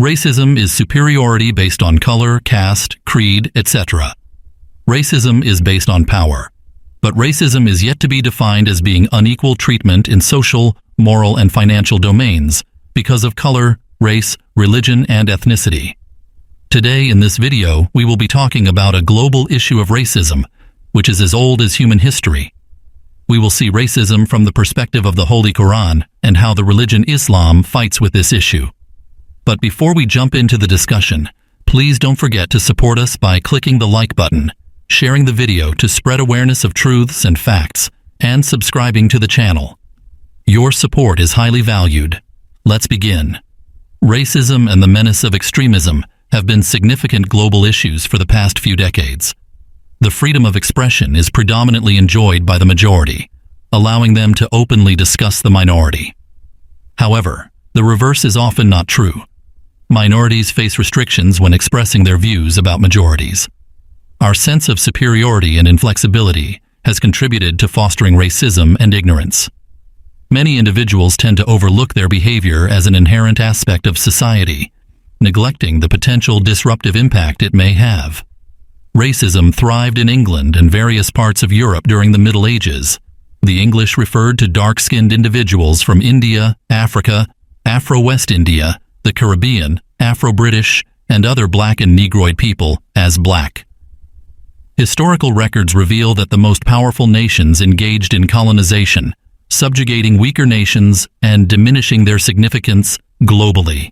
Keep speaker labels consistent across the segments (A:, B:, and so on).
A: Racism is superiority based on color, caste, creed, etc. Racism is based on power. But racism is yet to be defined as being unequal treatment in social, moral, and financial domains because of color, race, religion, and ethnicity. Today in this video, we will be talking about a global issue of racism, which is as old as human history. We will see racism from the perspective of the Holy Quran and how the religion Islam fights with this issue. But before we jump into the discussion, please don't forget to support us by clicking the like button, sharing the video to spread awareness of truths and facts, and subscribing to the channel. Your support is highly valued. Let's begin. Racism and the menace of extremism have been significant global issues for the past few decades. The freedom of expression is predominantly enjoyed by the majority, allowing them to openly discuss the minority. However, the reverse is often not true. Minorities face restrictions when expressing their views about majorities. Our sense of superiority and inflexibility has contributed to fostering racism and ignorance. Many individuals tend to overlook their behavior as an inherent aspect of society, neglecting the potential disruptive impact it may have. Racism thrived in England and various parts of Europe during the Middle Ages. The English referred to dark-skinned individuals from India, Africa, Afro-West India, the Caribbean, Afro-British, and other black and Negroid people as black. Historical records reveal that the most powerful nations engaged in colonization, subjugating weaker nations and diminishing their significance globally.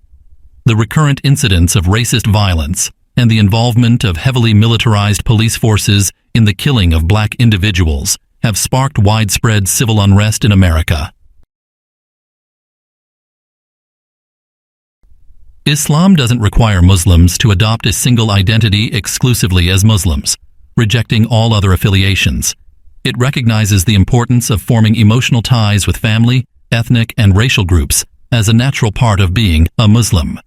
A: The recurrent incidents of racist violence and the involvement of heavily militarized police forces in the killing of black individuals have sparked widespread civil unrest in America. Islam doesn't require Muslims to adopt a single identity exclusively as Muslims, rejecting all other affiliations. It recognizes the importance of forming emotional ties with family, ethnic, and racial groups as a natural part of being a Muslim.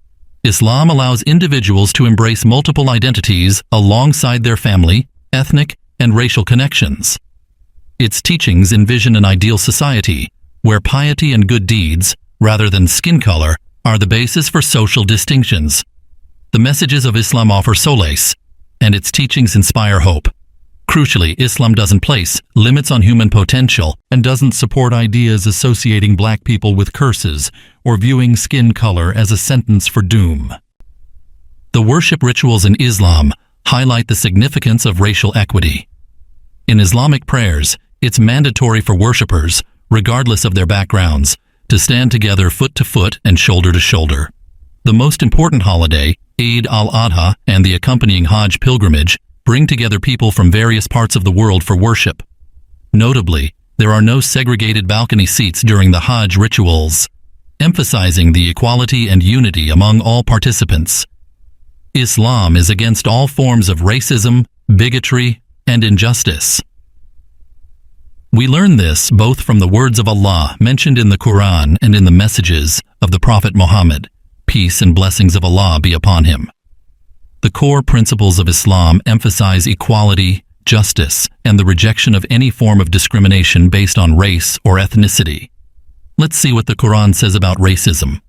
A: Islam allows individuals to embrace multiple identities alongside their family, ethnic, and racial connections. Its teachings envision an ideal society where piety and good deeds, rather than skin color, are the basis for social distinctions. The messages of Islam offer solace, and its teachings inspire hope. Crucially, Islam doesn't place limits on human potential and doesn't support ideas associating black people with curses or viewing skin color as a sentence for doom. The worship rituals in Islam highlight the significance of racial equity. In Islamic prayers, it's mandatory for worshippers, regardless of their backgrounds, to stand together foot to foot and shoulder to shoulder. The most important holiday, Eid al-Adha, and the accompanying Hajj pilgrimage bring together people from various parts of the world for worship. Notably, there are no segregated balcony seats during the Hajj rituals, emphasizing the equality and unity among all participants. Islam is against all forms of racism, bigotry, and injustice. We learn this both from the words of Allah mentioned in the Quran and in the messages of the Prophet Muhammad, peace and blessings of Allah be upon him. The core principles of Islam emphasize equality, justice, and the rejection of any form of discrimination based on race or ethnicity. Let's see what the Quran says about racism.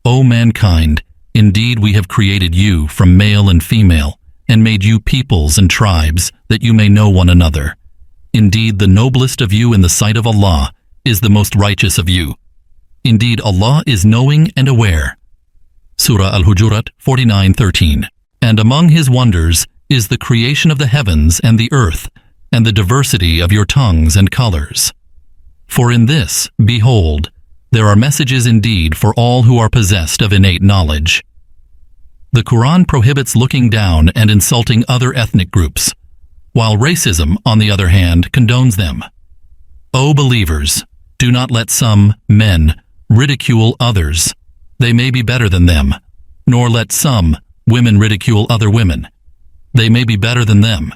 A: O mankind, indeed we have created you from male and female, and made you peoples and tribes, that you may know one another. Indeed, the noblest of you in the sight of Allah is the most righteous of you. Indeed, Allah is knowing and aware. Surah Al-Hujurat 49:13. And among His wonders is the creation of the heavens and the earth, and the diversity of your tongues and colors. For in this, behold, there are messages indeed for all who are possessed of innate knowledge. The Quran prohibits looking down and insulting other ethnic groups, while racism, on the other hand, condones them. O believers, do not let some men ridicule others. They may be better than them. Nor let some women ridicule other women. They may be better than them.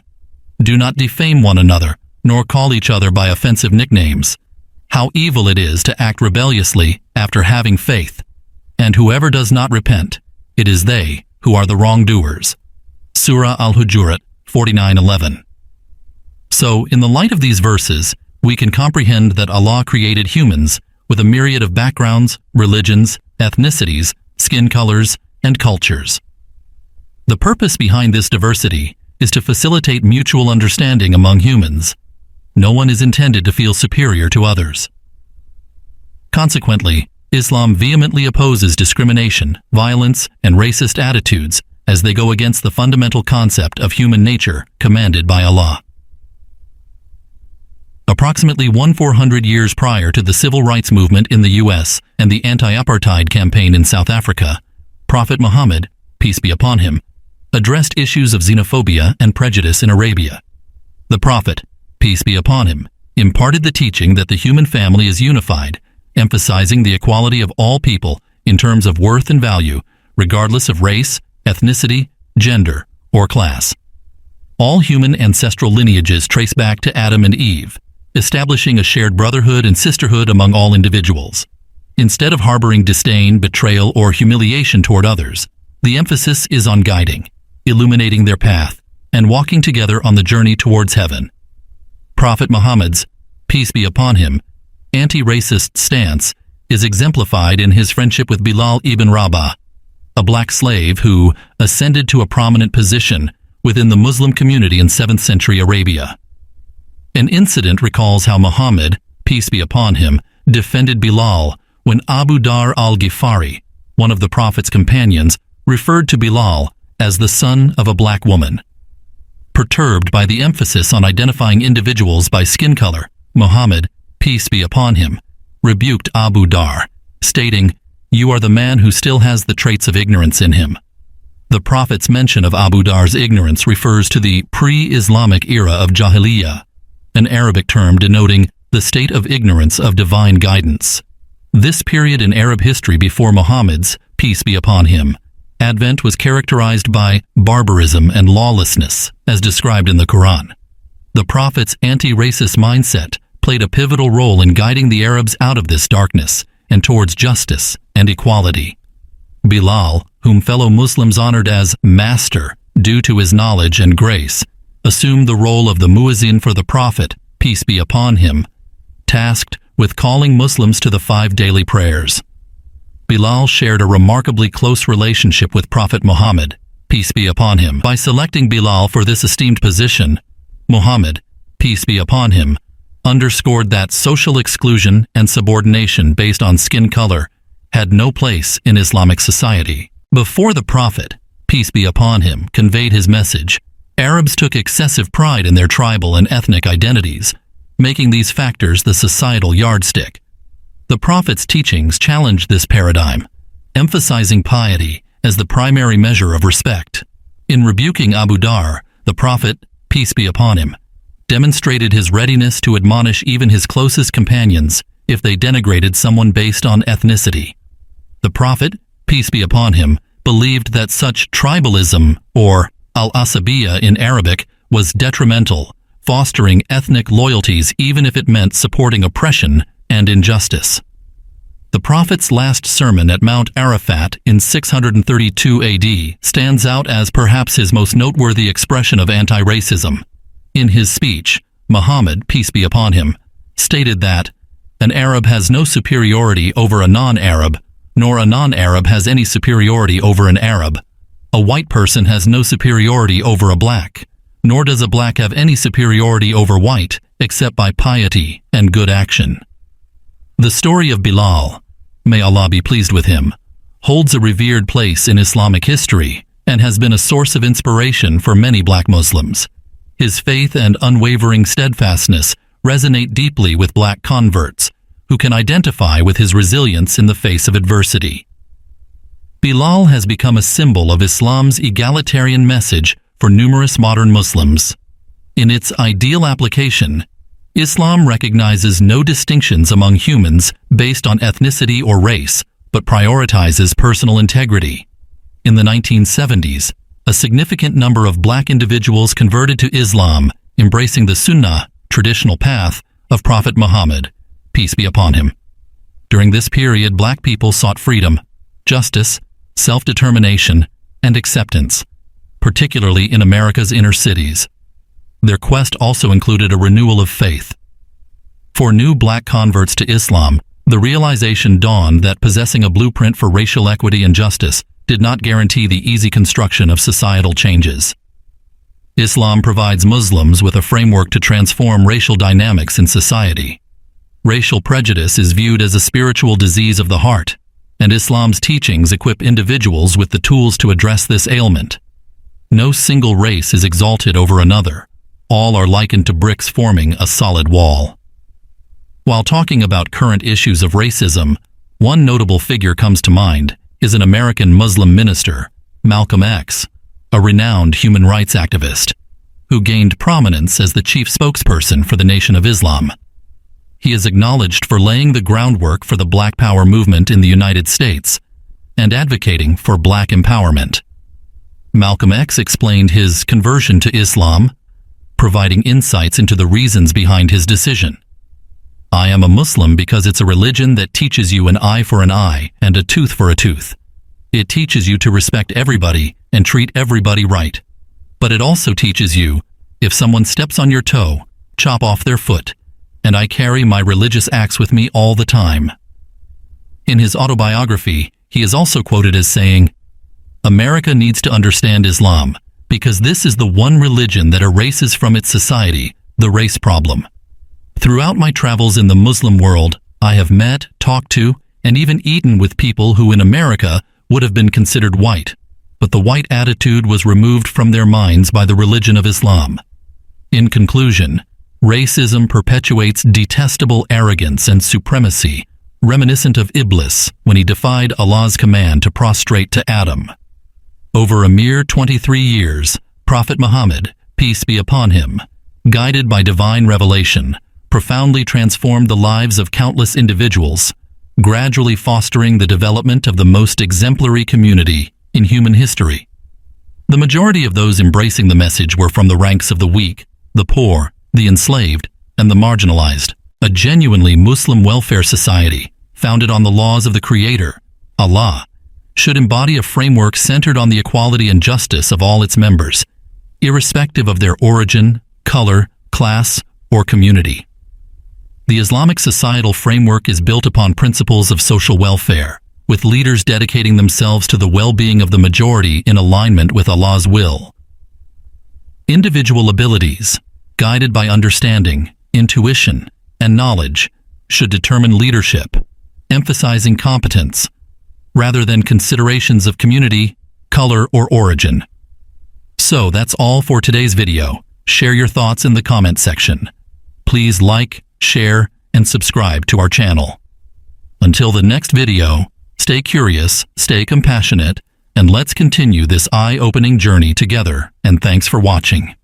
A: Do not defame one another, nor call each other by offensive nicknames. How evil it is to act rebelliously after having faith. And whoever does not repent, it is they who are the wrongdoers. Surah Al-Hujurat 49:11. So, in the light of these verses, we can comprehend that Allah created humans with a myriad of backgrounds, religions, ethnicities, skin colors, and cultures. The purpose behind this diversity is to facilitate mutual understanding among humans. No one is intended to feel superior to others. Consequently, Islam vehemently opposes discrimination, violence, and racist attitudes as they go against the fundamental concept of human nature commanded by Allah. Approximately 1400 years prior to the civil rights movement in the U.S. and the anti-apartheid campaign in South Africa, Prophet Muhammad, peace be upon him, addressed issues of xenophobia and prejudice in Arabia. The Prophet, peace be upon him, imparted the teaching that the human family is unified, emphasizing the equality of all people in terms of worth and value, regardless of race, ethnicity, gender, or class. All human ancestral lineages trace back to Adam and Eve, establishing a shared brotherhood and sisterhood among all individuals. Instead of harboring disdain, betrayal, or humiliation toward others, the emphasis is on guiding, illuminating their path, and walking together on the journey towards heaven. Prophet Muhammad's, peace be upon him, anti-racist stance is exemplified in his friendship with Bilal ibn Rabah, a black slave who ascended to a prominent position within the Muslim community in 7th century Arabia. An incident recalls how Muhammad, peace be upon him, defended Bilal when Abu Dar al-Ghifari, one of the Prophet's companions, referred to Bilal as the son of a black woman. Perturbed by the emphasis on identifying individuals by skin color, Muhammad, peace be upon him, rebuked Abu Dar, stating, "You are the man who still has the traits of ignorance in him." The Prophet's mention of Abu Dar's ignorance refers to the pre-Islamic era of Jahiliyyah, an Arabic term denoting the state of ignorance of divine guidance. This period in Arab history before Muhammad's, peace be upon him, advent was characterized by barbarism and lawlessness, as described in the Quran. The Prophet's anti-racist mindset played a pivotal role in guiding the Arabs out of this darkness and towards justice and equality. Bilal, whom fellow Muslims honored as master due to his knowledge and grace, assumed the role of the muezzin for the Prophet, peace be upon him, tasked with calling Muslims to the 5 daily prayers. Bilal shared a remarkably close relationship with Prophet Muhammad, peace be upon him. By selecting Bilal for this esteemed position, Muhammad, peace be upon him, underscored that social exclusion and subordination based on skin color had no place in Islamic society. Before the Prophet, peace be upon him, conveyed his message, Arabs took excessive pride in their tribal and ethnic identities, making these factors the societal yardstick. The Prophet's teachings challenged this paradigm, emphasizing piety as the primary measure of respect. In rebuking Abu Dar, the Prophet, peace be upon him, demonstrated his readiness to admonish even his closest companions if they denigrated someone based on ethnicity. The Prophet, peace be upon him, believed that such tribalism, or al-asabiyya in Arabic, was detrimental, fostering ethnic loyalties even if it meant supporting oppression and injustice. The Prophet's last sermon at Mount Arafat in 632 AD stands out as perhaps his most noteworthy expression of anti-racism. In his speech, Muhammad, peace be upon him, stated that an Arab has no superiority over a non-Arab, nor a non-Arab has any superiority over an Arab. A white person has no superiority over a black, nor does a black have any superiority over white, except by piety and good action. The story of Bilal, may Allah be pleased with him, holds a revered place in Islamic history and has been a source of inspiration for many black Muslims. His faith and unwavering steadfastness resonate deeply with black converts, who can identify with his resilience in the face of adversity. Bilal has become a symbol of Islam's egalitarian message for numerous modern Muslims. In its ideal application, Islam recognizes no distinctions among humans based on ethnicity or race, but prioritizes personal integrity. In the 1970s, a significant number of black individuals converted to Islam, embracing the Sunnah, traditional path, of Prophet Muhammad, peace be upon him. During this period, black people sought freedom, justice, self-determination, and acceptance, particularly in America's inner cities. Their quest also included a renewal of faith. For new black converts to Islam, the realization dawned that possessing a blueprint for racial equity and justice did not guarantee the easy construction of societal changes. Islam provides Muslims with a framework to transform racial dynamics in society. Racial prejudice is viewed as a spiritual disease of the heart, and Islam's teachings equip individuals with the tools to address this ailment. No single race is exalted over another. All are likened to bricks forming a solid wall. While talking about current issues of racism, one notable figure comes to mind is an American Muslim minister, Malcolm X, a renowned human rights activist, who gained prominence as the chief spokesperson for the Nation of Islam. He is acknowledged for laying the groundwork for the Black Power movement in the United States and advocating for black empowerment. Malcolm X explained his conversion to Islam, providing insights into the reasons behind his decision. "I am a Muslim because it's a religion that teaches you an eye for an eye and a tooth for a tooth. It teaches you to respect everybody and treat everybody right. But it also teaches you, if someone steps on your toe, chop off their foot, and I carry my religious axe with me all the time." In his autobiography, he is also quoted as saying, "America needs to understand Islam because this is the one religion that erases from its society the race problem. Throughout my travels in the Muslim world, I have met, talked to, and even eaten with people who in America would have been considered white, but the white attitude was removed from their minds by the religion of Islam. In conclusion, racism perpetuates detestable arrogance and supremacy, reminiscent of Iblis when he defied Allah's command to prostrate to Adam. Over a mere 23 years, Prophet Muhammad, peace be upon him, guided by divine revelation, profoundly transformed the lives of countless individuals, gradually fostering the development of the most exemplary community in human history. The majority of those embracing the message were from the ranks of the weak, the poor, the enslaved, and the marginalized. A genuinely Muslim welfare society, founded on the laws of the Creator, Allah, should embody a framework centered on the equality and justice of all its members, irrespective of their origin, color, class, or community. The Islamic societal framework is built upon principles of social welfare, with leaders dedicating themselves to the well-being of the majority in alignment with Allah's will. Individual abilities, guided by understanding, intuition, and knowledge, should determine leadership, emphasizing competence, rather than considerations of community, color, or origin. So that's all for today's video. Share your thoughts in the comment section. Please like, share, and subscribe to our channel. Until the next video, stay curious, stay compassionate, and let's continue this eye-opening journey together, and thanks for watching.